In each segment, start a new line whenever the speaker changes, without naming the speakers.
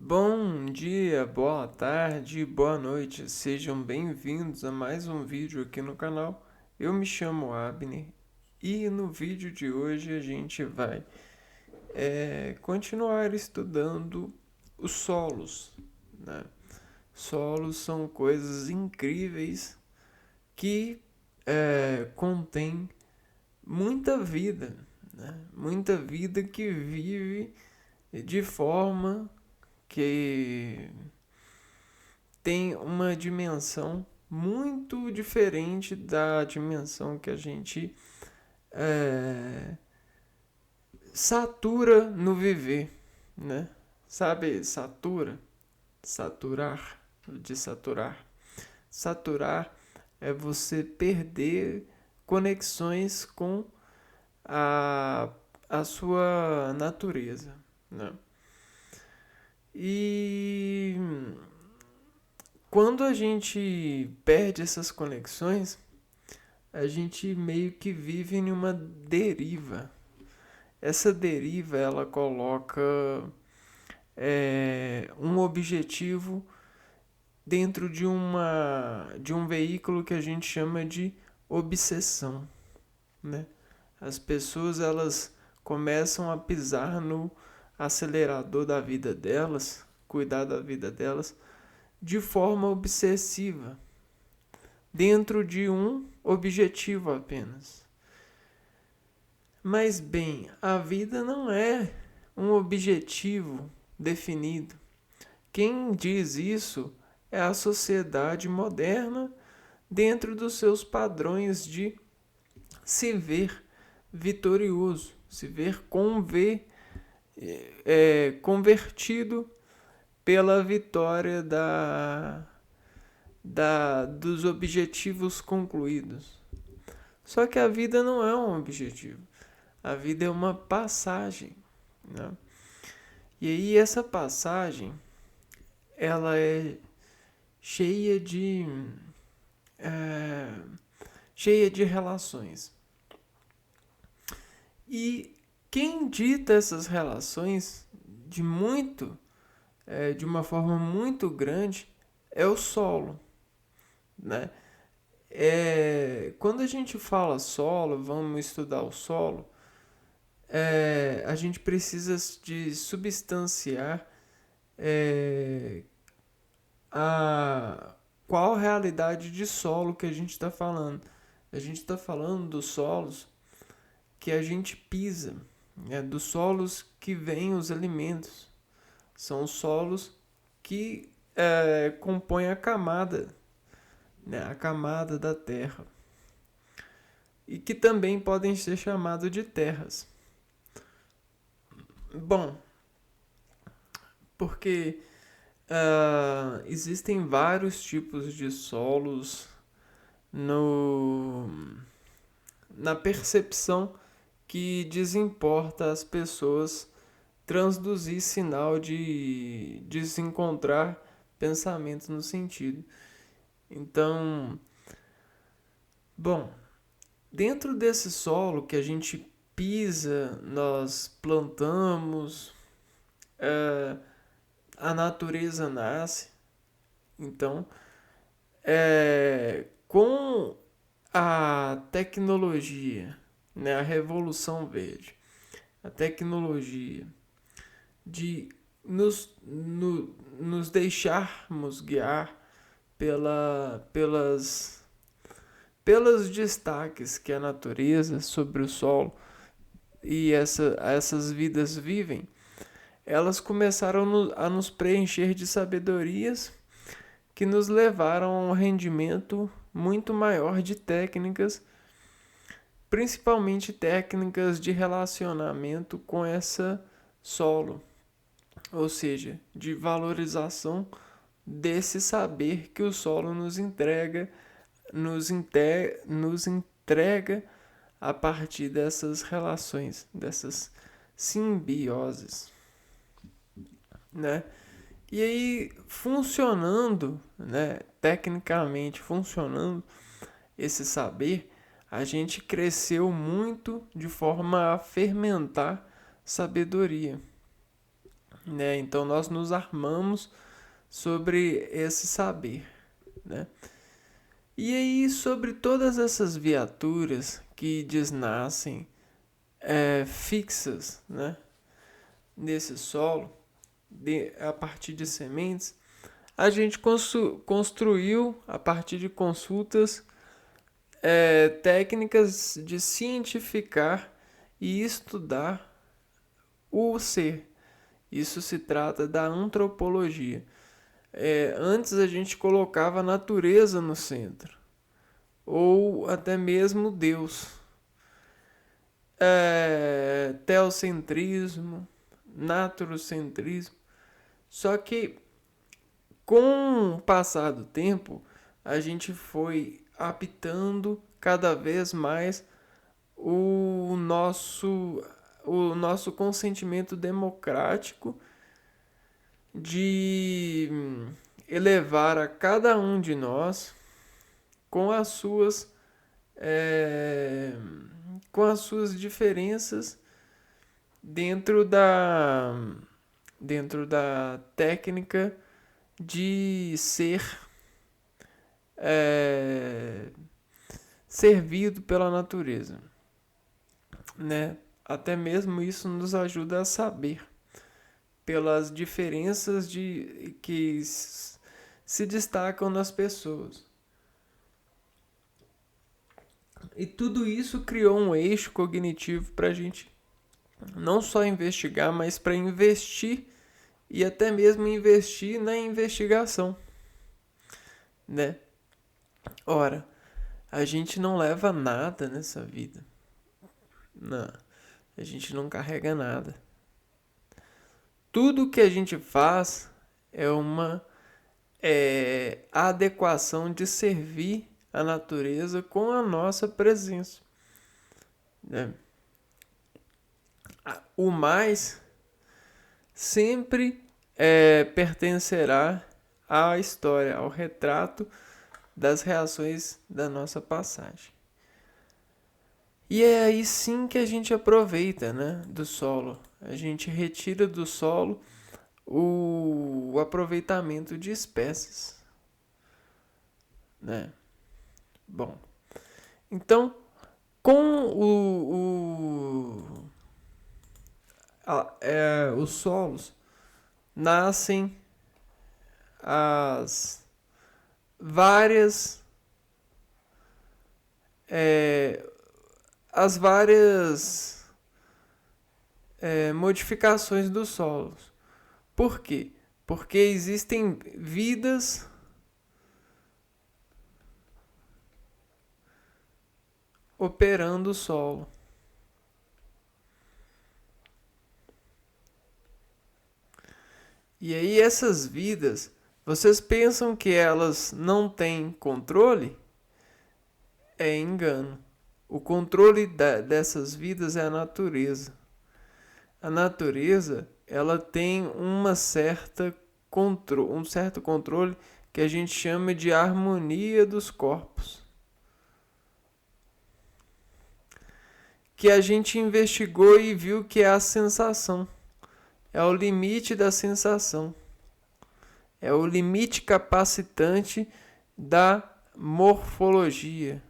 Bom dia, boa tarde, boa noite. Sejam bem-vindos a mais um vídeo aqui no canal. Eu me chamo Abner e no vídeo de hoje a gente vai continuar estudando os solos, né? Solos são coisas incríveis que contêm muita vida, né? Muita vida que vive de forma que tem uma dimensão muito diferente da dimensão que a gente é, satura no viver, né? Sabe, satura, saturar, de saturar. Saturar é você perder conexões com a, a sua natureza, né? E quando a gente perde essas conexões, a gente meio que vive em uma deriva. Essa deriva ela coloca um objetivo dentro de um veículo que a gente chama de obsessão, né? As pessoas elas começam a pisar no acelerador da vida delas, cuidar da vida delas de forma obsessiva, dentro de um objetivo apenas. Mas bem, a vida não é um objetivo definido. Quem diz isso é a sociedade moderna dentro dos seus padrões de se ver vitorioso, se ver convertido pela vitória dos objetivos concluídos. Só que a vida não é um objetivo. A vida é uma passagem, né? E aí essa passagem, ela é cheia de é, cheia de relações. E quem dita essas relações de uma forma muito grande é o solo, né? Quando a gente fala solo, vamos estudar o solo, a gente precisa de substanciar é, a qual realidade de solo que a gente está falando. A gente está falando dos solos que a gente pisa, né? Dos solos que vêm os alimentos. São os solos que compõem a camada, né? A camada da terra. E que também podem ser chamados de terras. Bom, porque existem vários tipos de solos no, na percepção que desimporta as pessoas transduzir sinal de desencontrar pensamentos no sentido. Então, bom, dentro desse solo que a gente pisa, nós plantamos, a natureza nasce. Então, com a tecnologia, né, a revolução verde, a tecnologia de nos deixarmos guiar pelas destaques que a natureza sobre o solo e essas vidas vivem, elas começaram a nos preencher de sabedorias que nos levaram a um rendimento muito maior de técnicas, principalmente técnicas de relacionamento com essa solo, ou seja, de valorização desse saber que o solo nos entrega a partir dessas relações, dessas simbioses, né? E aí, funcionando, né, tecnicamente funcionando esse saber, a gente cresceu muito de forma a fermentar sabedoria, né? Então nós nos armamos sobre esse saber, né? E aí, sobre todas essas viaturas que desnascem fixas, né, nesse solo, a partir de sementes, a gente construiu, a partir de consultas, técnicas de cientificar e estudar o ser. Isso se trata da antropologia. Antes a gente colocava a natureza no centro, ou até mesmo Deus. Teocentrismo, naturocentrismo. Só que com o passar do tempo, a gente foi aptando cada vez mais o nosso consentimento democrático de elevar a cada um de nós com as suas com as suas diferenças dentro da técnica de ser servido pela natureza, né? Até mesmo isso nos ajuda a saber pelas diferenças que se destacam nas pessoas. E tudo isso criou um eixo cognitivo para a gente não só investigar, mas para investir e até mesmo investir na investigação, né? Ora, a gente não leva nada nessa vida. Não, a gente não carrega nada. Tudo que a gente faz é uma adequação de servir a natureza com a nossa presença, né? O mais sempre pertencerá à história, ao retrato das reações da nossa passagem. E é aí sim que a gente aproveita, né, do solo. A gente retira do solo o aproveitamento de espécies, né? Bom, então com os solos nascem as várias modificações dos solos. Por quê? Porque existem vidas operando o solo. E aí essas vidas, vocês pensam que elas não têm controle? É engano. O controle dessas vidas é a natureza. A natureza, ela tem um certo controle que a gente chama de harmonia dos corpos. Que a gente investigou e viu que é a sensação. É o limite da sensação. É o limite capacitante da morfologia.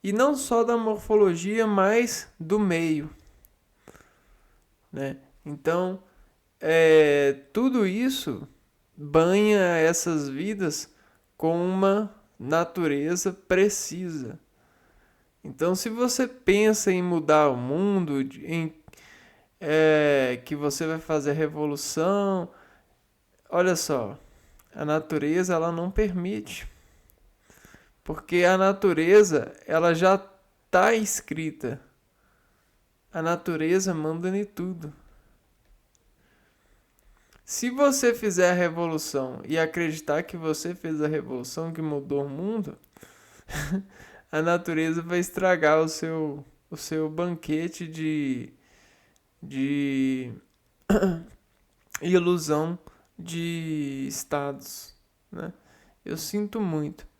E não só da morfologia, mas do meio, né? Então, tudo isso banha essas vidas com uma natureza precisa. Então, se você pensa em mudar o mundo, que você vai fazer revolução, olha só, a natureza ela não permite. Porque a natureza, ela já está escrita. A natureza manda em tudo. Se você fizer a revolução e acreditar que você fez a revolução que mudou o mundo, a natureza vai estragar o seu banquete de ilusão de estados, né? Eu sinto muito.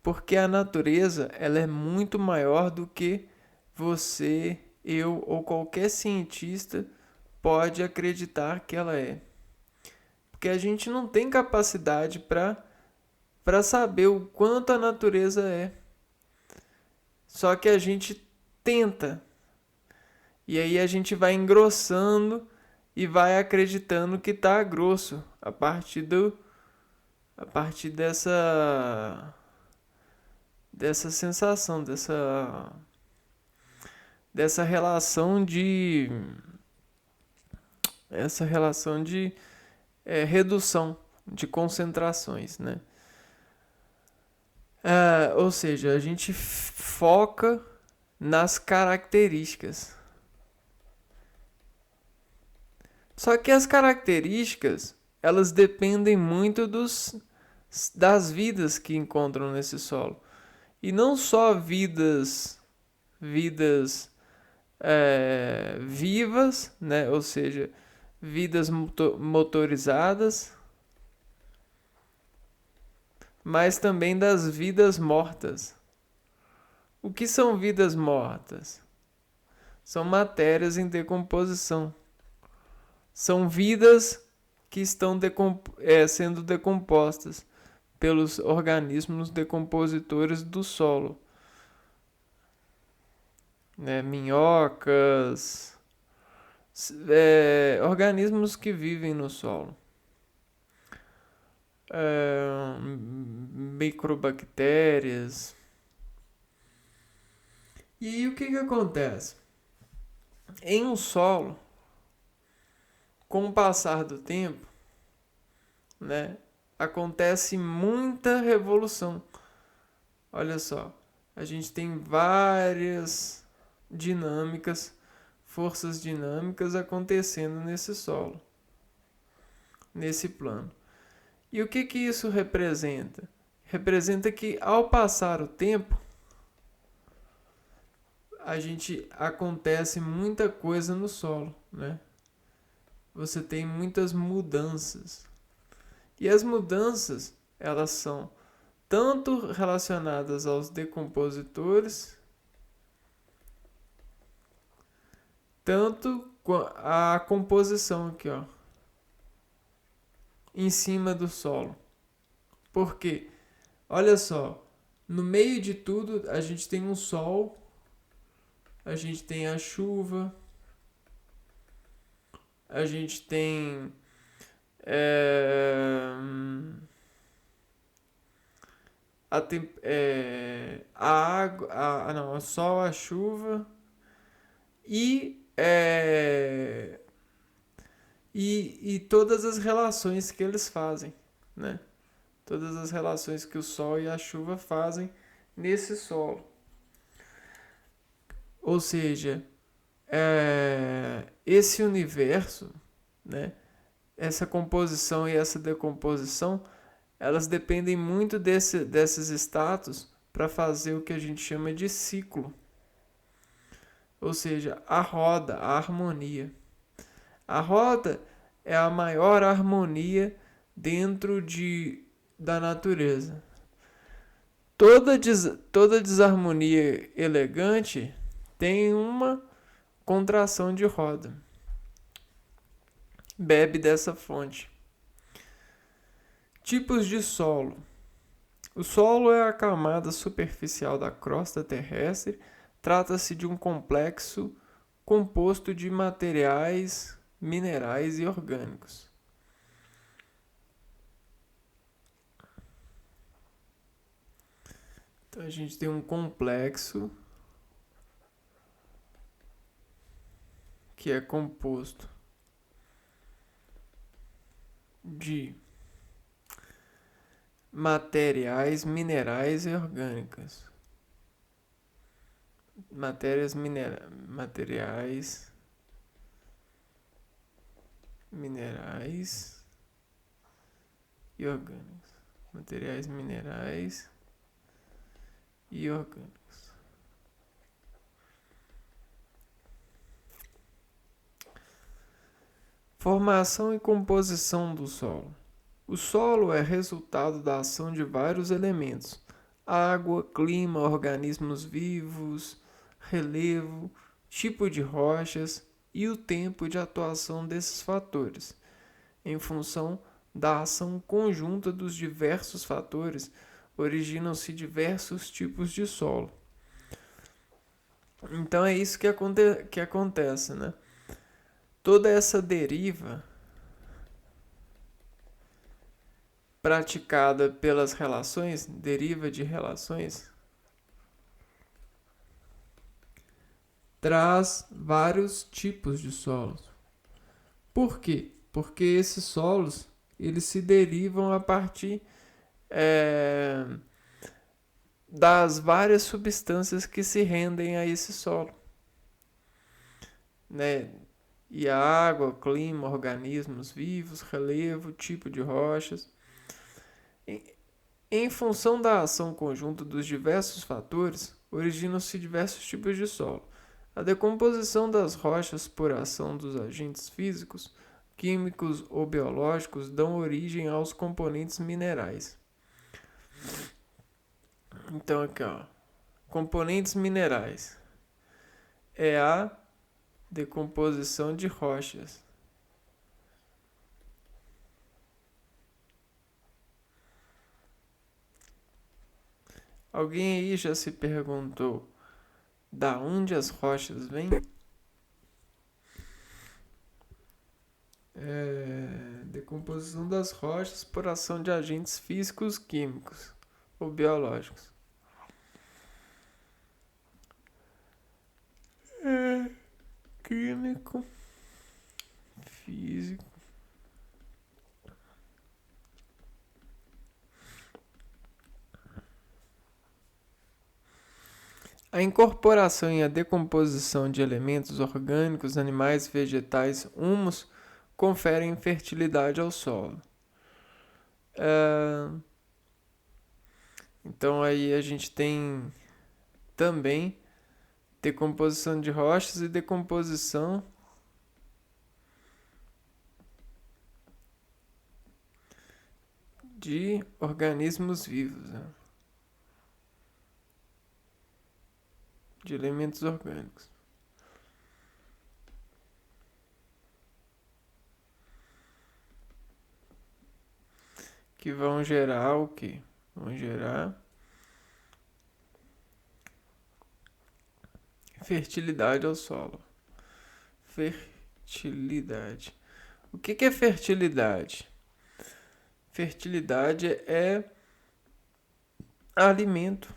Porque a natureza ela é muito maior do que você eu ou qualquer cientista pode acreditar que ela é. Porque a gente não tem capacidade para saber o quanto a natureza é. Só que a gente tenta. E aí a gente vai engrossando e vai acreditando que tá grosso a partir dessa sensação, dessa relação de redução de concentrações, né? Ou seja, a gente foca nas características. Só que as características, elas dependem muito das vidas que encontram nesse solo. E não só vidas vivas, né? Ou seja, vidas motorizadas, mas também das vidas mortas. O que são vidas mortas? São matérias em decomposição. São vidas que estão sendo decompostas pelos organismos decompositores do solo. Né? Minhocas, organismos que vivem no solo. Microbactérias. E aí, o que acontece? Em um solo, com o passar do tempo, né, acontece muita revolução. Olha só, a gente tem várias dinâmicas, forças dinâmicas acontecendo nesse solo, nesse plano. E o que isso representa? Representa que ao passar o tempo, acontece muita coisa no solo, né? Você tem muitas mudanças. E as mudanças, elas são tanto relacionadas aos decompositores, tanto a composição aqui, ó, em cima do solo. Por quê? Olha só, no meio de tudo a gente tem um sol, a gente tem a chuva, a gente tem a água, não, o sol, a chuva e todas as relações que eles fazem, né? Todas as relações que o sol e a chuva fazem nesse solo. Ou seja, esse universo, né? Essa composição e essa decomposição, elas dependem muito desses status para fazer o que a gente chama de ciclo. Ou seja, a roda, a harmonia. A roda é a maior harmonia dentro da natureza. Toda desarmonia elegante tem uma contração de roda. Bebe dessa fonte. Tipos de solo. O solo é a camada superficial da crosta terrestre. Trata-se de um complexo composto de materiais, minerais e orgânicos. Então a gente tem um complexo que é composto de materiais, minerais e orgânicos. Materiais, minerais e orgânicos. Materiais, minerais e orgânicos. Formação e composição do solo. O solo é resultado da ação de vários elementos: água, clima, organismos vivos, relevo, tipo de rochas e o tempo de atuação desses fatores. Em função da ação conjunta dos diversos fatores, originam-se diversos tipos de solo. Então é isso que acontece, né? Toda essa deriva praticada pelas relações, deriva de relações, traz vários tipos de solos. Por quê? Porque esses solos eles se derivam a partir das várias substâncias que se rendem a esse solo, né? E a água, clima, organismos vivos, relevo, tipo de rochas. Em função da ação conjunta dos diversos fatores, originam-se diversos tipos de solo. A decomposição das rochas por ação dos agentes físicos, químicos ou biológicos dão origem aos componentes minerais. Então aqui, ó, componentes minerais é a decomposição de rochas. Alguém aí já se perguntou da onde as rochas vêm? Decomposição das rochas por ação de agentes físicos, químicos ou biológicos. Químico, físico. A incorporação e a decomposição de elementos orgânicos, animais, vegetais, humus, conferem fertilidade ao solo. Então aí a gente tem também decomposição de rochas e decomposição de organismos vivos, né? De elementos orgânicos. Que vão gerar o quê? Vão gerar fertilidade ao solo. Fertilidade. O que é fertilidade? Fertilidade é alimento.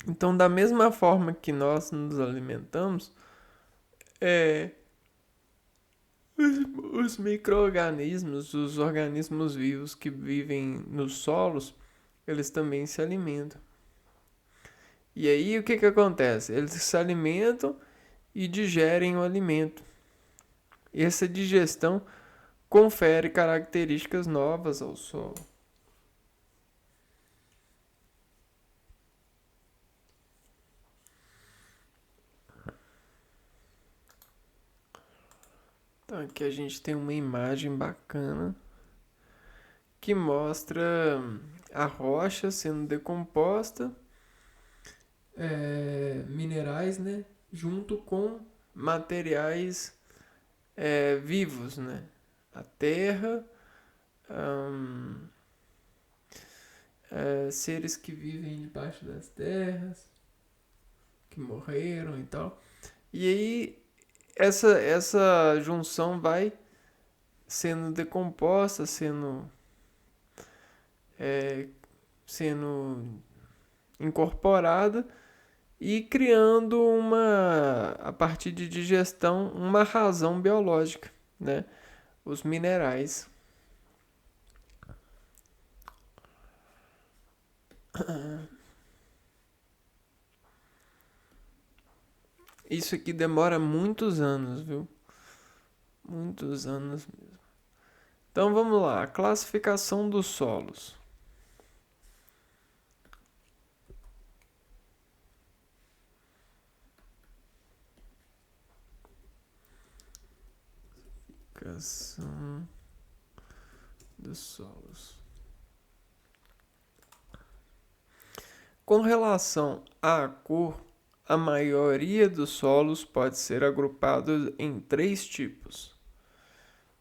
Então, da mesma forma que nós nos alimentamos, os micro-organismos, os organismos vivos que vivem nos solos, eles também se alimentam. E aí o que acontece? Eles se alimentam e digerem o alimento. E essa digestão confere características novas ao solo. Então aqui a gente tem uma imagem bacana que mostra a rocha sendo decomposta, minerais, né, junto com materiais vivos, né, a terra, seres que vivem debaixo das terras, que morreram e tal. E aí essa junção vai sendo decomposta, sendo incorporada e criando a partir de digestão, uma razão biológica, né? Os minerais. Isso aqui demora muitos anos, viu? Muitos anos mesmo. Então vamos lá, a classificação dos solos. Classificação dos solos. Com relação à cor, a maioria dos solos pode ser agrupado em 3 tipos.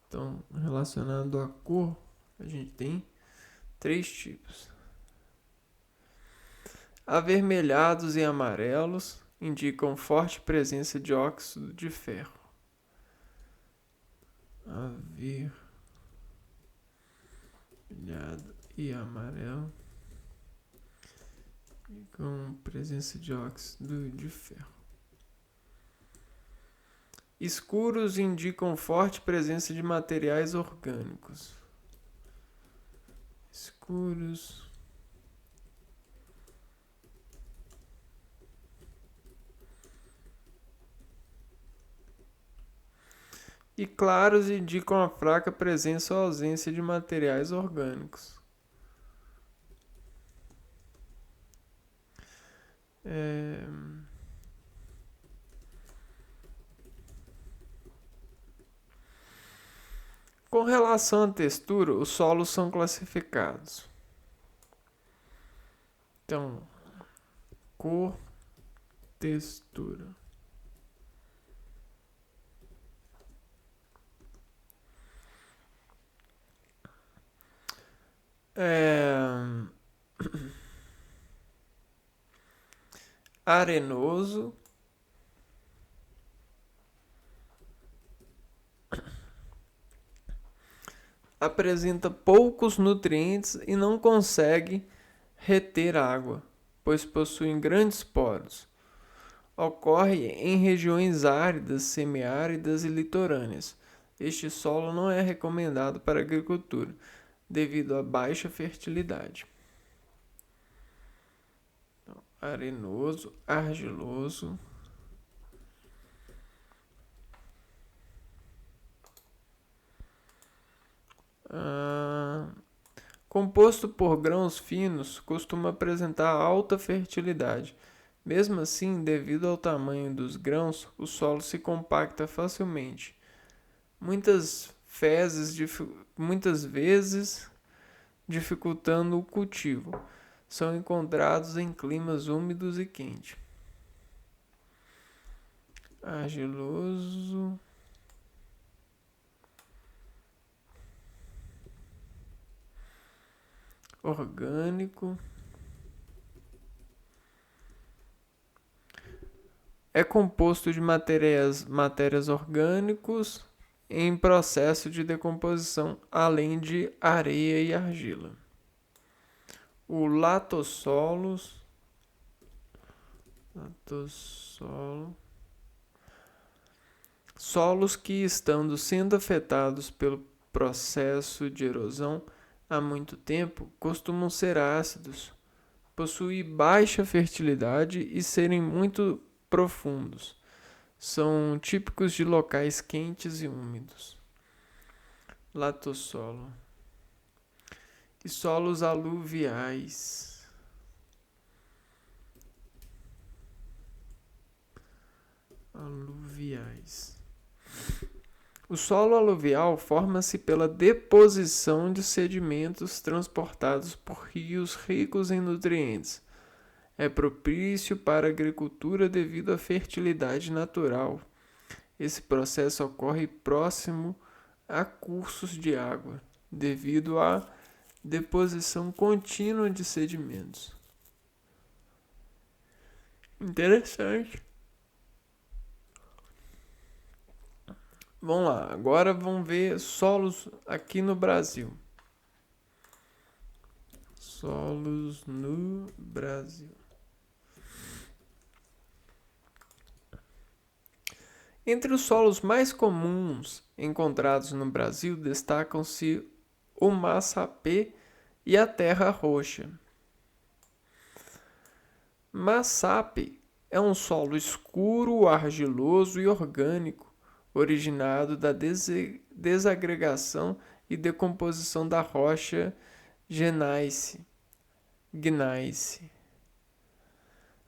Então, relacionado à cor, a gente tem 3 tipos. Avermelhados e amarelos indicam forte presença de óxido de ferro. Avermelhado e amarelo com presença de óxido de ferro. Escuros indicam forte presença de materiais orgânicos. Escuros. E claros indicam a fraca presença ou ausência de materiais orgânicos. Com relação à textura, os solos são classificados. Então, cor, textura. Arenoso, apresenta poucos nutrientes e não consegue reter água, pois possui grandes poros. Ocorre em regiões áridas, semiáridas e litorâneas. Este solo não é recomendado para a agricultura, devido à baixa fertilidade. Arenoso, argiloso. Composto por grãos finos, costuma apresentar alta fertilidade. Mesmo assim, devido ao tamanho dos grãos, o solo se compacta facilmente. Muitas vezes dificultando o cultivo. São encontrados em climas úmidos e quentes. Argiloso. Orgânico. É composto de matérias orgânicos em processo de decomposição, além de areia e argila. O latossolo, solos que, estando sendo afetados pelo processo de erosão há muito tempo, costumam ser ácidos, possuem baixa fertilidade e serem muito profundos. São típicos de locais quentes e úmidos. Latossolo. E solos aluviais. O solo aluvial forma-se pela deposição de sedimentos transportados por rios ricos em nutrientes. É propício para a agricultura devido à fertilidade natural. Esse processo ocorre próximo a cursos de água, devido à deposição contínua de sedimentos. Interessante. Vamos lá, agora vamos ver solos aqui no Brasil. Solos no Brasil. Entre os solos mais comuns encontrados no Brasil destacam-se o massapê e a terra roxa. Massapê é um solo escuro, argiloso e orgânico, originado da desagregação e decomposição da rocha gneiss.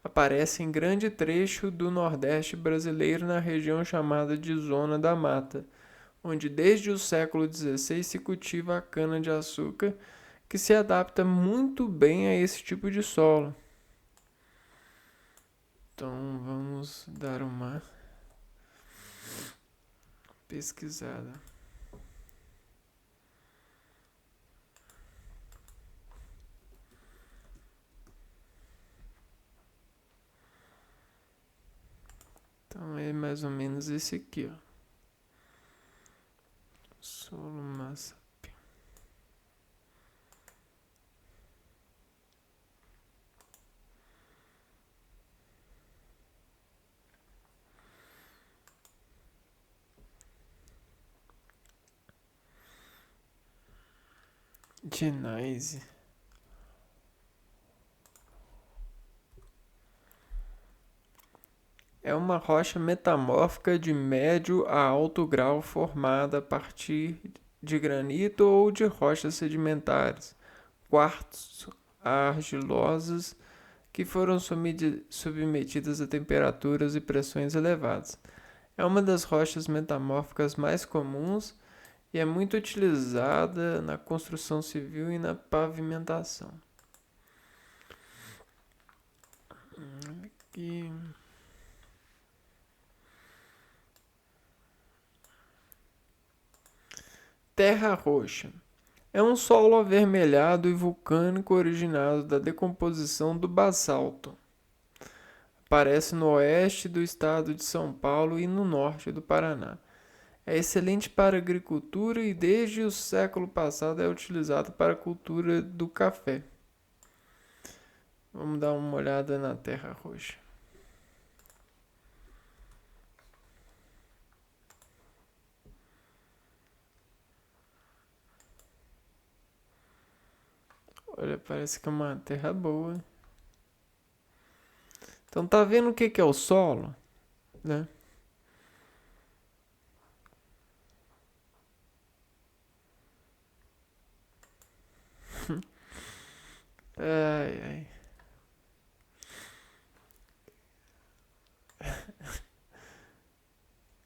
Aparece em grande trecho do Nordeste brasileiro na região chamada de Zona da Mata, onde desde o século XVI se cultiva a cana-de-açúcar, que se adapta muito bem a esse tipo de solo. Então vamos dar uma pesquisada. Então é mais ou menos esse aqui, ó. Solo massa. Genise. É uma rocha metamórfica de médio a alto grau formada a partir de granito ou de rochas sedimentares, quartos argilosas que foram submetidas a temperaturas e pressões elevadas. É uma das rochas metamórficas mais comuns e é muito utilizada na construção civil e na pavimentação. Aqui. Terra roxa. É um solo avermelhado e vulcânico originado da decomposição do basalto. Aparece no oeste do estado de São Paulo e no norte do Paraná. É excelente para agricultura e desde o século passado é utilizado para a cultura do café. Vamos dar uma olhada na terra roxa. Olha, parece que é uma terra boa. Então tá vendo o que é o solo, né? Ai,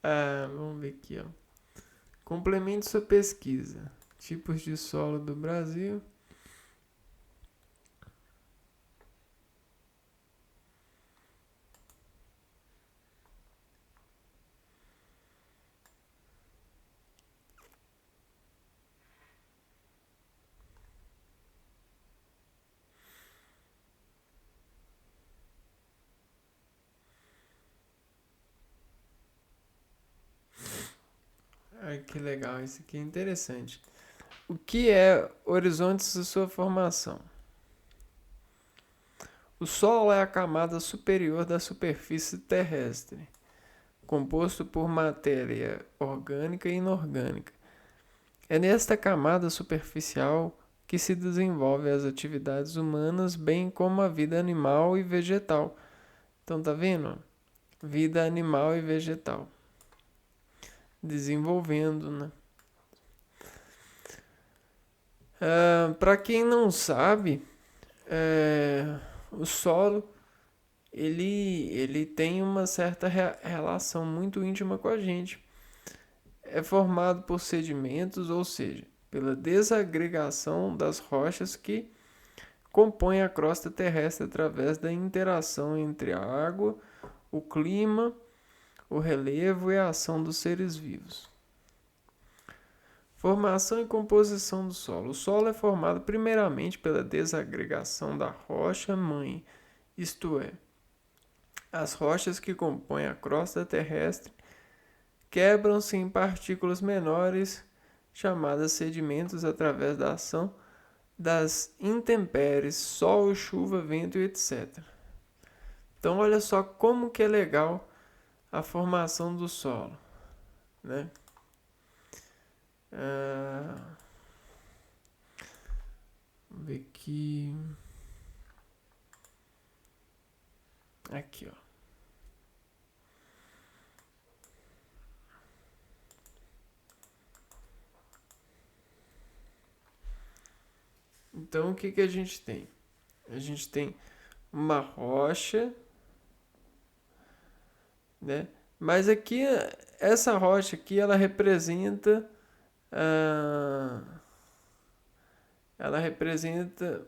ai. Vamos ver aqui, ó. Complemente sua pesquisa. Tipos de solo do Brasil. Ai, que legal, isso aqui é interessante. O que é horizontes de sua formação? O solo é a camada superior da superfície terrestre, composto por matéria orgânica e inorgânica. É nesta camada superficial que se desenvolvem as atividades humanas, bem como a vida animal e vegetal. Então, tá vendo? Vida animal e vegetal. Desenvolvendo, né? Para quem não sabe, o solo ele tem uma certa relação muito íntima com a gente. É formado por sedimentos, ou seja, pela desagregação das rochas que compõem a crosta terrestre através da interação entre a água, o clima, o relevo e a ação dos seres vivos. Formação e composição do solo. O solo é formado primeiramente pela desagregação da rocha mãe, isto é, as rochas que compõem a crosta terrestre quebram-se em partículas menores chamadas sedimentos através da ação das intempéries, sol, chuva, vento e etc. Então olha só como que é legal a formação do solo, né? Vamos ver aqui. Aqui, ó. Então o que a gente tem? A gente tem uma rocha, né? Mas aqui, essa rocha aqui, ah, ela representa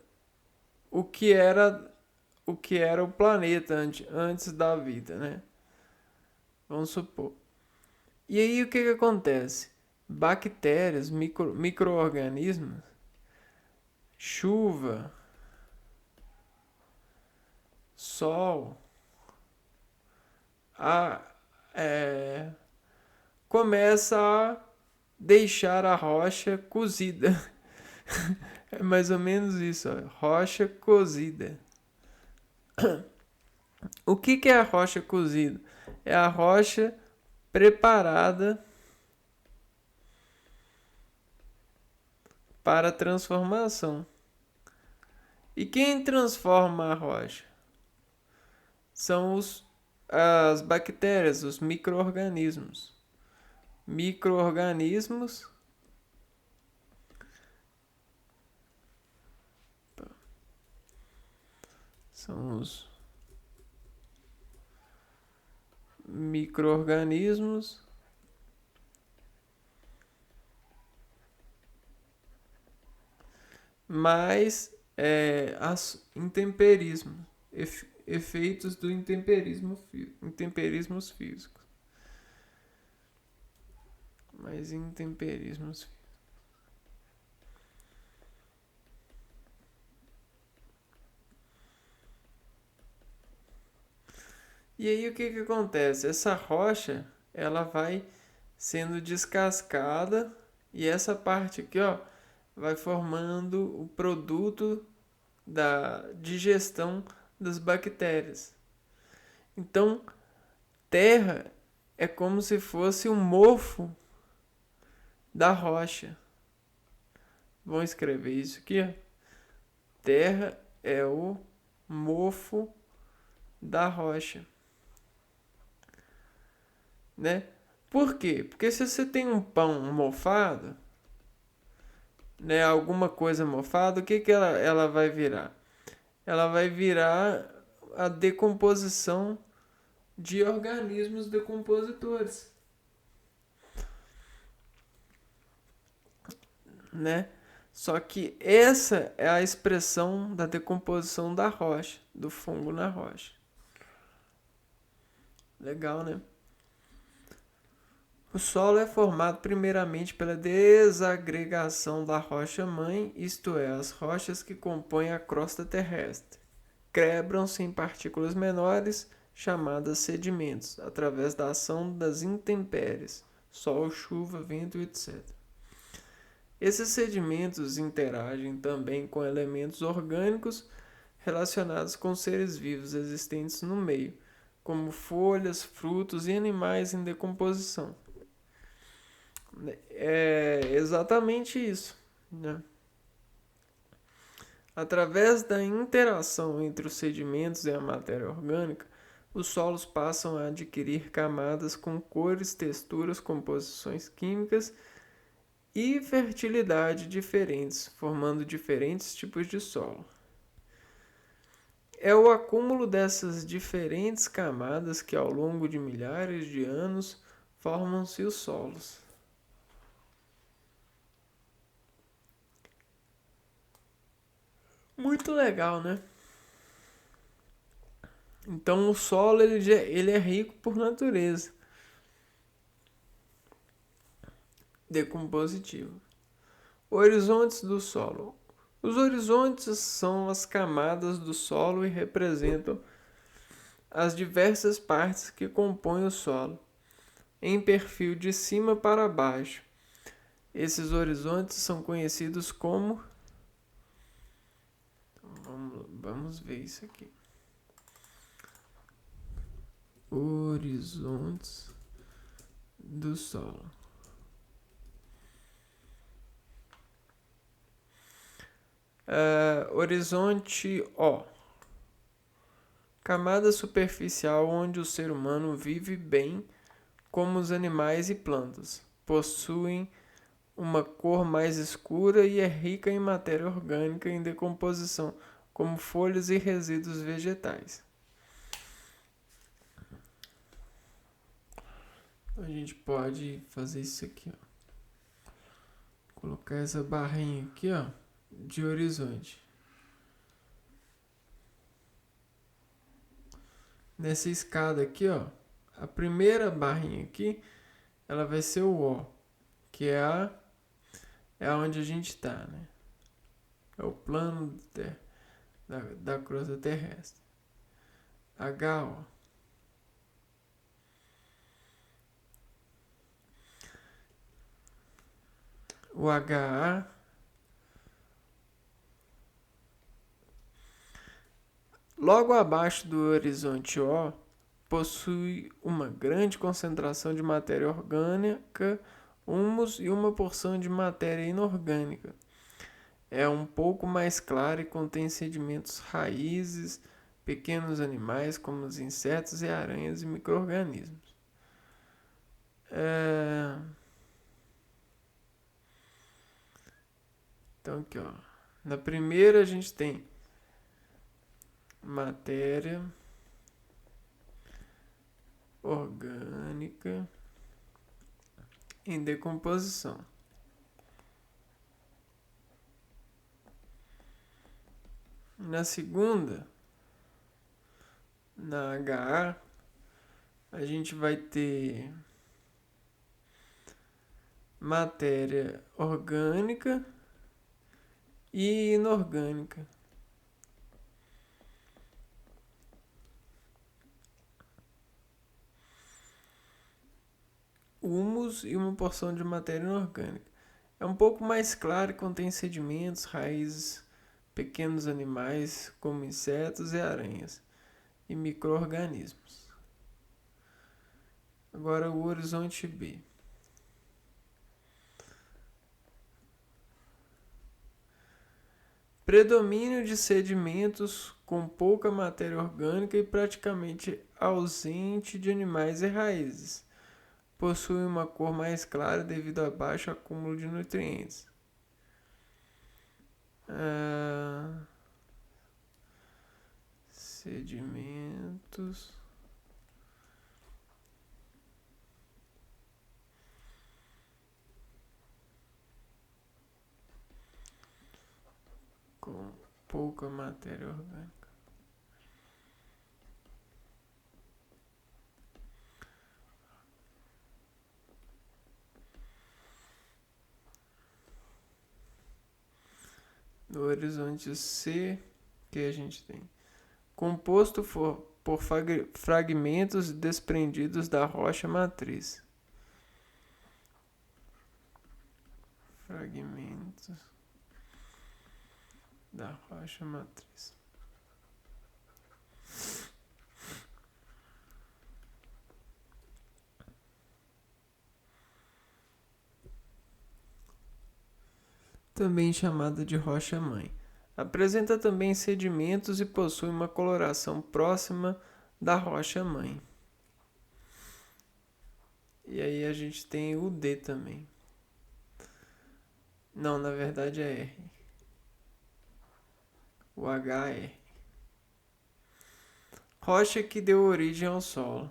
o que era o que era o planeta antes da vida, né? Vamos supor. E aí o que que acontece? Bactérias, micro-organismos, chuva, sol, a, é, começa a deixar a rocha cozida. É mais ou menos isso, ó, rocha cozida. O que que é a rocha cozida? É a rocha preparada para a transformação. E quem transforma a rocha? São as bactérias, os micro-organismos. Micro-organismos são os micro-organismos mais intemperismo, efeitos do intemperismos físicos. Mais intemperismos físicos. E aí o que que acontece? Essa rocha, ela vai sendo descascada e essa parte aqui, ó, vai formando o produto da digestão das bactérias. Então, terra é como se fosse um mofo da rocha. Vamos escrever isso aqui, ó. Terra é o mofo da rocha, né? Por quê? Porque se você tem um pão mofado, né, alguma coisa mofada, o que que ela vai virar? Ela vai virar a decomposição de organismos decompositores, né? Só que essa é a expressão da decomposição da rocha, do fungo na rocha. Legal, né? O solo é formado primeiramente pela desagregação da rocha-mãe, isto é, as rochas que compõem a crosta terrestre. Quebram-se em partículas menores, chamadas sedimentos, através da ação das intempéries, sol, chuva, vento, etc. Esses sedimentos interagem também com elementos orgânicos relacionados com seres vivos existentes no meio, como folhas, frutos e animais em decomposição. É exatamente isso, né? Através da interação entre os sedimentos e a matéria orgânica, os solos passam a adquirir camadas com cores, texturas, composições químicas e fertilidade diferentes, formando diferentes tipos de solo. É o acúmulo dessas diferentes camadas que, ao longo de milhares de anos, formam-se os solos. Muito legal, né? Então o solo ele é rico por natureza, decompositivo. Horizontes do solo. Os horizontes são as camadas do solo e representam as diversas partes que compõem o solo, em perfil de cima para baixo. Esses horizontes são conhecidos como. Vamos ver isso aqui. Horizontes do solo. Horizonte O. Camada superficial onde o ser humano vive bem, como os animais e plantas. Possuem uma cor mais escura e é rica em matéria orgânica em decomposição, como folhas e resíduos vegetais. A gente pode fazer isso aqui, ó. Colocar essa barrinha aqui, ó, de horizonte. nessa escada aqui, ó, a primeira barrinha aqui, ela vai ser o O, que é onde a gente está, né? É o plano da crosta terrestre. HO. O HA logo abaixo do horizonte O possui uma grande concentração de matéria orgânica, humus e uma porção de matéria inorgânica. É um pouco mais clara e contém sedimentos, raízes, pequenos animais como os insetos e aranhas e micro-organismos. Então aqui, ó. Na primeira a gente tem matéria orgânica em decomposição. Na segunda, na HA, a gente vai ter matéria orgânica e inorgânica. Humus e uma porção de matéria inorgânica. É um pouco mais claro e contém sedimentos, raízes, pequenos animais como insetos e aranhas e micro-organismos. Agora o horizonte B. Predomínio de sedimentos com pouca matéria orgânica e praticamente ausente de animais e raízes. Possui uma cor mais clara devido a baixo acúmulo de nutrientes. Sedimentos com pouca matéria orgânica. No horizonte C, que a gente tem composto por fragmentos desprendidos da rocha matriz. Fragmentos da rocha matriz. Também chamada de rocha-mãe. Apresenta também sedimentos e possui uma coloração próxima da rocha-mãe. E aí a gente tem o D também. Não, na verdade é R. O HR. Rocha que deu origem ao solo.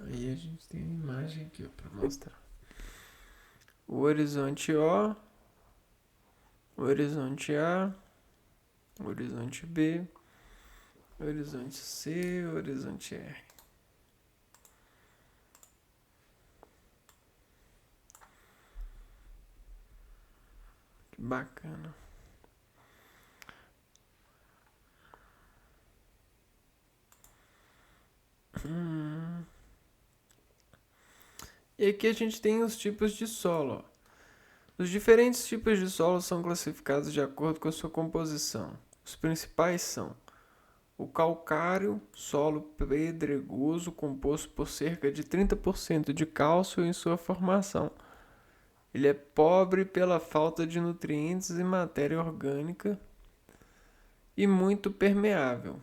Aí a gente tem a imagem aqui para mostrar. O horizonte O, o horizonte A, o horizonte B, o horizonte C, o horizonte R. Que bacana. E aqui a gente tem os tipos de solo. Os diferentes tipos de solo são classificados de acordo com a sua composição. Os principais são o calcário, solo pedregoso composto por cerca de 30% de cálcio em sua formação. Ele é pobre pela falta de nutrientes e matéria orgânica e muito permeável.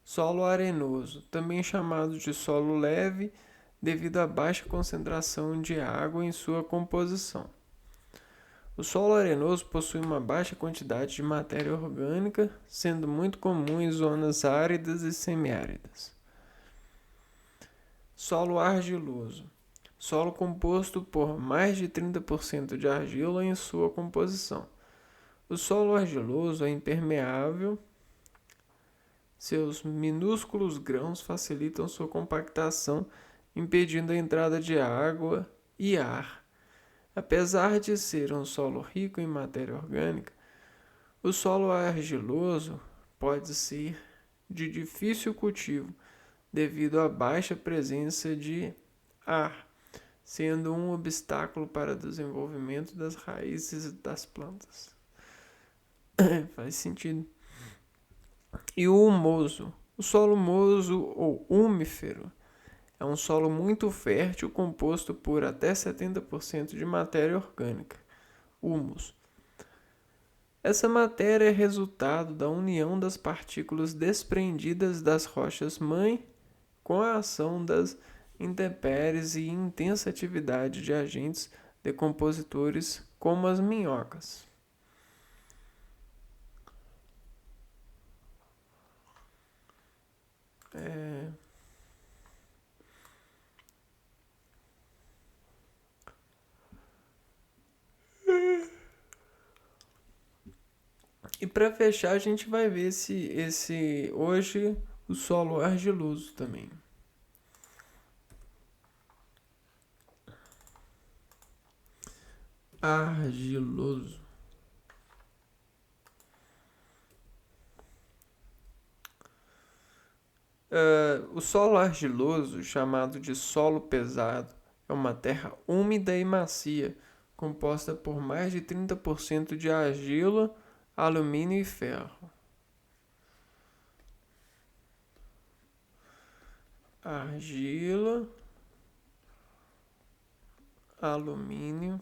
Solo arenoso, também chamado de solo leve, devido à baixa concentração de água em sua composição. O solo arenoso possui uma baixa quantidade de matéria orgânica, sendo muito comum em zonas áridas e semiáridas. Solo argiloso. Solo composto por mais de 30% de argila em sua composição. O solo argiloso é impermeável. Seus minúsculos grãos facilitam sua compactação, impedindo a entrada de água e ar. Apesar de ser um solo rico em matéria orgânica, o solo argiloso pode ser de difícil cultivo devido à baixa presença de ar, sendo um obstáculo para o desenvolvimento das raízes das plantas. Faz sentido. E o humoso. O solo humoso ou úmifero é um solo muito fértil composto por até 70% de matéria orgânica, humus. Essa matéria é resultado da união das partículas desprendidas das rochas-mãe com a ação das intempéries e intensa atividade de agentes decompositores como as minhocas. E para fechar, a gente vai ver esse hoje o solo argiloso também. Argiloso. O solo argiloso, chamado de solo pesado, é uma terra úmida e macia, composta por mais de 30% de argila, alumínio e ferro. Argila, alumínio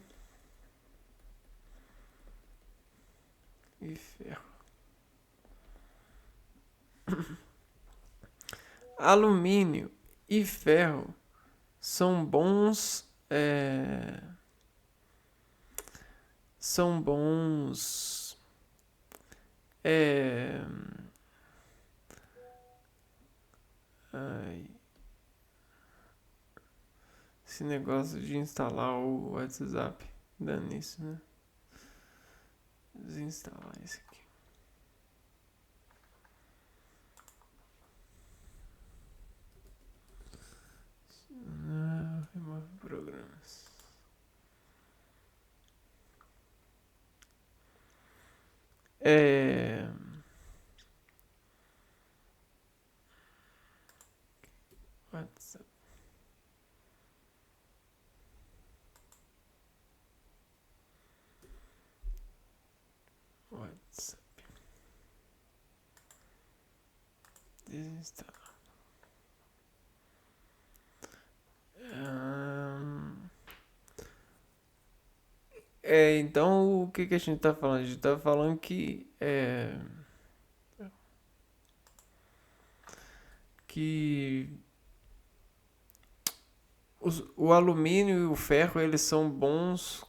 e ferro. Alumínio e ferro são bons esse negócio de instalar o WhatsApp dando isso, né? Desinstalar isso aqui. Remove programas. WhatsApp. Desinstalar. Então o que a gente tá falando? A gente tá falando que o alumínio e o ferro eles são bons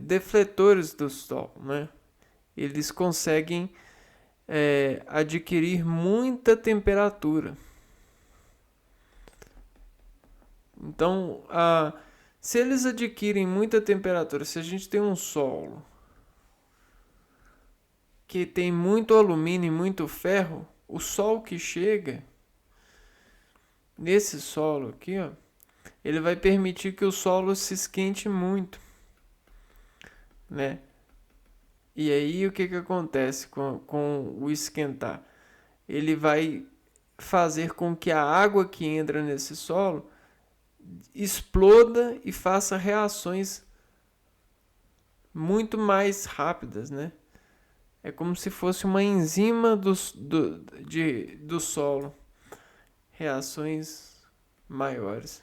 defletores do sol, né? Eles conseguem adquirir muita temperatura. Então, se eles adquirem muita temperatura, se a gente tem um solo que tem muito alumínio e muito ferro, o sol que chega nesse solo aqui, ó, ele vai permitir que o solo se esquente muito, né? E aí o que acontece com o esquentar? Ele vai fazer com que a água que entra nesse solo exploda e faça reações muito mais rápidas, né? É como se fosse uma enzima do solo. Reações maiores.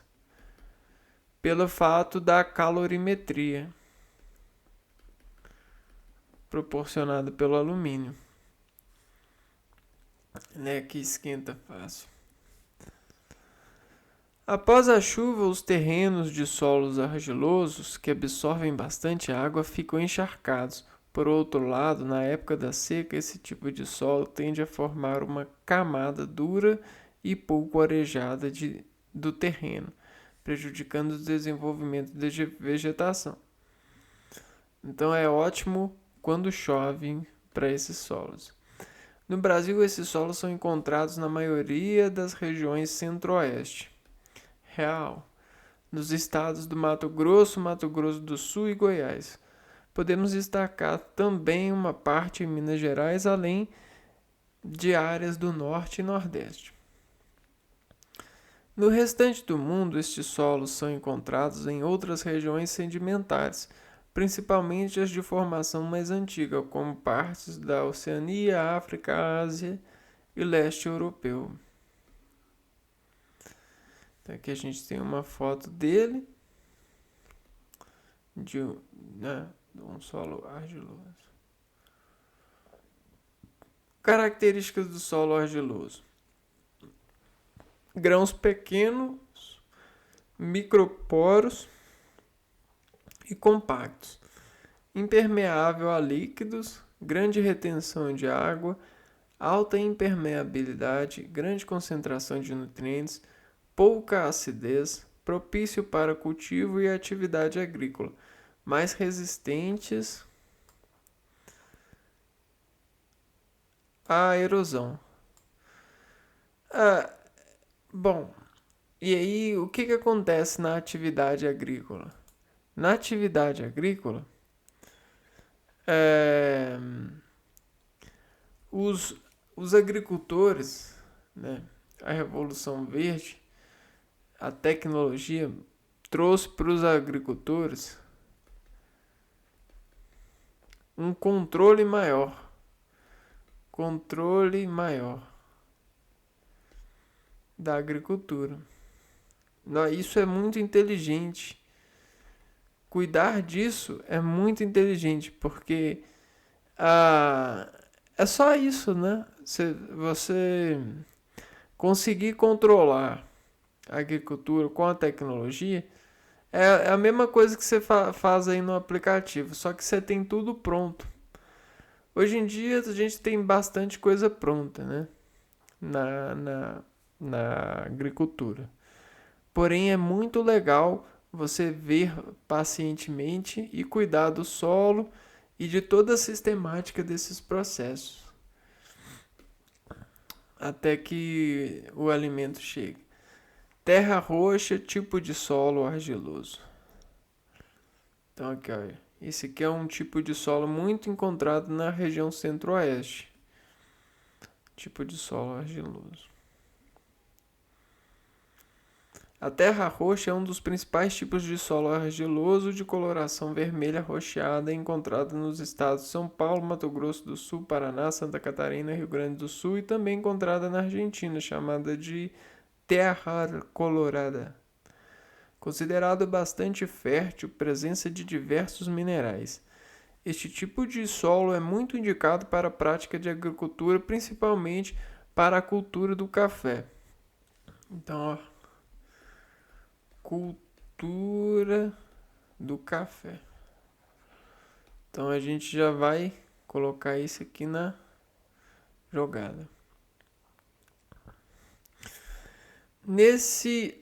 Pelo fato da calorimetria proporcionada pelo alumínio, né, que esquenta fácil. Após a chuva, os terrenos de solos argilosos, que absorvem bastante água, ficam encharcados. Por outro lado, na época da seca, esse tipo de solo tende a formar uma camada dura e pouco arejada do terreno, prejudicando o desenvolvimento da vegetação. Então é ótimo quando chove para esses solos. No Brasil, esses solos são encontrados na maioria das regiões centro-oeste. Real. Nos estados do Mato Grosso do Sul e Goiás. Podemos destacar também uma parte em Minas Gerais, além de áreas do Norte e Nordeste. No restante do mundo, estes solos são encontrados em outras regiões sedimentares, principalmente as de formação mais antiga, como partes da Oceania, África, Ásia e leste europeu. Então aqui a gente tem uma foto dele, de um solo argiloso. Características do solo argiloso: grãos pequenos, microporos e compactos, impermeável a líquidos, grande retenção de água, alta impermeabilidade, grande concentração de nutrientes, pouca acidez, propício para cultivo e atividade agrícola, mais resistentes à erosão. Bom, e aí o que acontece na atividade agrícola? Na atividade agrícola, os agricultores, né, a Revolução Verde, a tecnologia trouxe para os agricultores um controle maior da agricultura. Isso é muito inteligente. Cuidar disso é muito inteligente, porque é só isso, né? Você conseguir controlar a agricultura com a tecnologia é a mesma coisa que você faz aí no aplicativo, só que você tem tudo pronto. Hoje em dia a gente tem bastante coisa pronta, né? Na agricultura. Porém, é muito legal você ver pacientemente e cuidar do solo e de toda a sistemática desses processos até que o alimento chegue. Terra roxa, tipo de solo argiloso. Então aqui, olha, esse aqui é um tipo de solo muito encontrado na região centro-oeste. Tipo de solo argiloso. A terra roxa é um dos principais tipos de solo argiloso de coloração vermelha rocheada encontrado nos estados de São Paulo, Mato Grosso do Sul, Paraná, Santa Catarina, Rio Grande do Sul e também encontrada na Argentina, chamada de terra colorada. Considerado bastante fértil, presença de diversos minerais. Este tipo de solo é muito indicado para a prática de agricultura, principalmente para a cultura do café. Então, cultura do café. Então a gente já vai colocar isso aqui na jogada. Nesse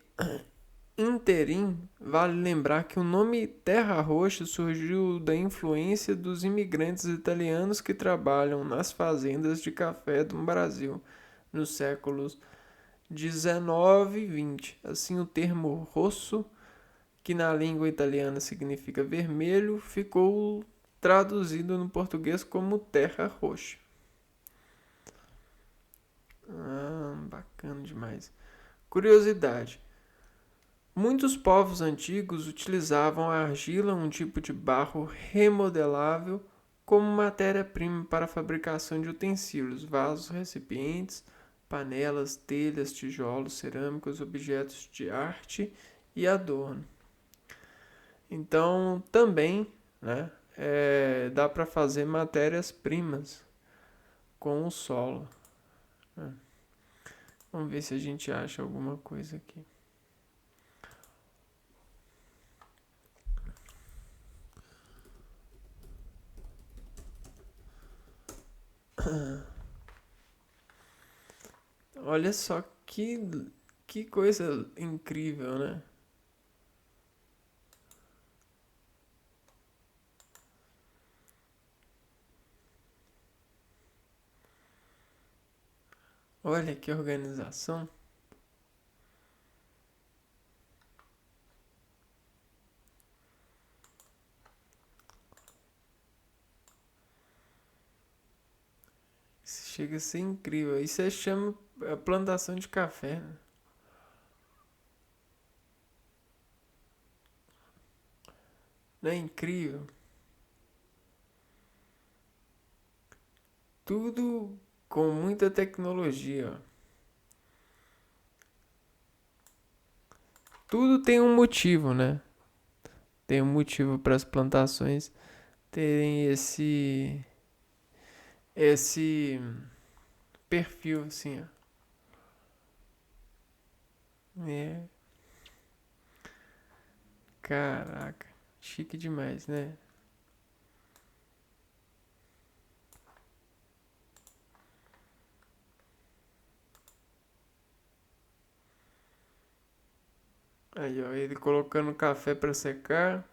interim, vale lembrar que o nome Terra Roxa surgiu da influência dos imigrantes italianos que trabalham nas fazendas de café do Brasil nos séculos 19 e 20. Assim, o termo rosso, que na língua italiana significa vermelho, ficou traduzido no português como terra roxa. Bacana demais. Curiosidade. Muitos povos antigos utilizavam a argila, um tipo de barro remodelável, como matéria-prima para a fabricação de utensílios, vasos, recipientes, panelas, telhas, tijolos, cerâmicos, objetos de arte e adorno. Então, também, né, dá para fazer matérias-primas com o solo. Vamos ver se a gente acha alguma coisa aqui. Olha só Que, que coisa incrível, né? Olha que organização. Isso chega a ser incrível. Isso aí chama a plantação de café, né? Não é incrível? Tudo com muita tecnologia, ó. Tudo tem um motivo, né? Tem um motivo para as plantações terem esse perfil assim, ó. É, caraca, chique demais, né? Aí, ó, ele colocando café para secar.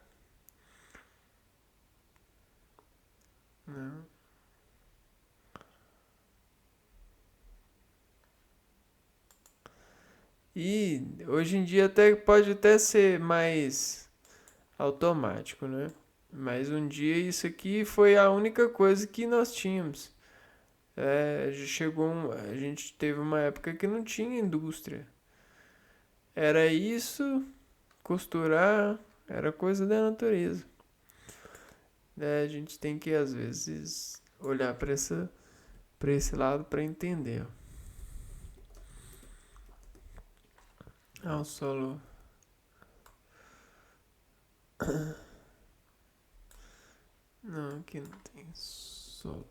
Não. E hoje em dia até pode até ser mais automático, né? Mas um dia isso aqui foi a única coisa que nós tínhamos. A gente teve uma época que não tinha indústria. Era isso, costurar, era coisa da natureza. A gente tem que às vezes olhar para esse lado para entender. Ah, o solo. Não, aqui não tem solo.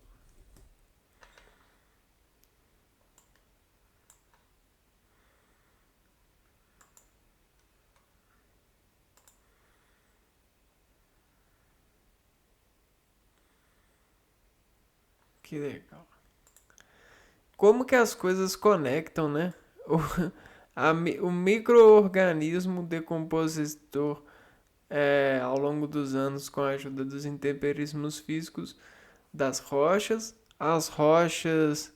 Que legal. Como que as coisas conectam, né? O, o micro-organismo decompositor ao longo dos anos com a ajuda dos intemperismos físicos das rochas. As rochas,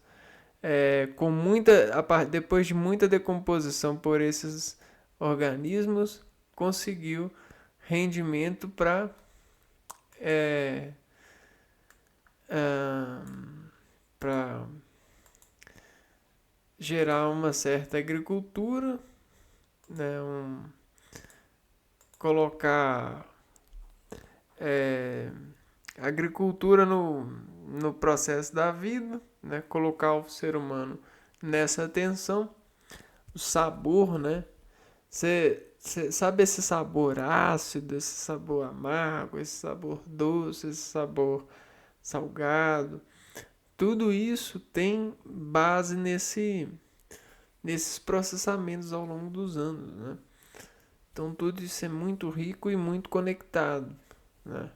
com muita, depois de muita decomposição por esses organismos, conseguiu rendimento é, para gerar uma certa agricultura, né, colocar é, agricultura no processo da vida, né, colocar o ser humano nessa atenção, o sabor, né? Você sabe esse sabor ácido, esse sabor amargo, esse sabor doce, esse sabor salgado. Tudo isso tem base nesses processamentos ao longo dos anos, né? Então tudo isso é muito rico e muito conectado, né?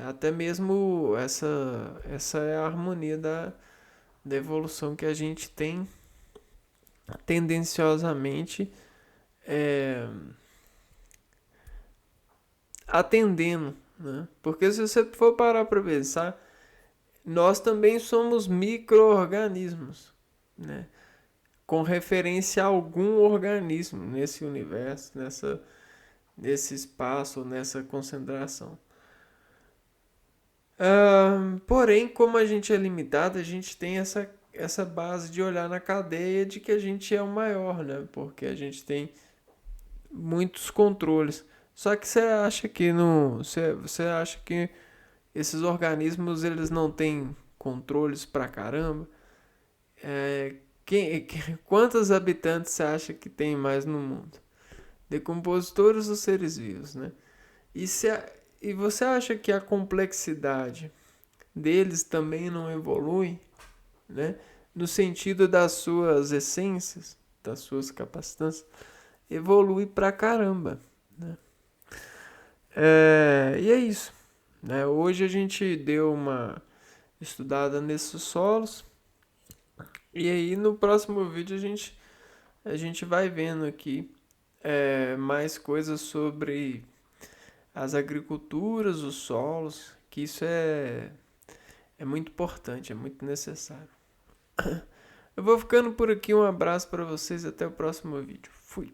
Até mesmo essa é a harmonia da evolução que a gente tem tendenciosamente é, atendendo, né? Porque se você for parar para pensar, nós também somos micro-organismos, né? Com referência a algum organismo nesse universo, nesse espaço, nessa concentração. Porém, como a gente é limitado, a gente tem essa base de olhar na cadeia de que a gente é o maior, né? Porque a gente tem muitos controles. Só que você acha que esses organismos eles não têm controles pra caramba? É, quantos habitantes você acha que tem mais no mundo? Decompositores ou seres vivos, né? E, se a, e você acha que a complexidade deles também não evolui, né? No sentido das suas essências, das suas capacidades, evolui pra caramba, né? E é isso, né? Hoje a gente deu uma estudada nesses solos, E aí no próximo vídeo a gente vai vendo aqui mais coisas sobre as agriculturas, os solos, que isso é muito importante, é muito necessário. Eu vou ficando por aqui, um abraço para vocês, até o próximo vídeo. Fui!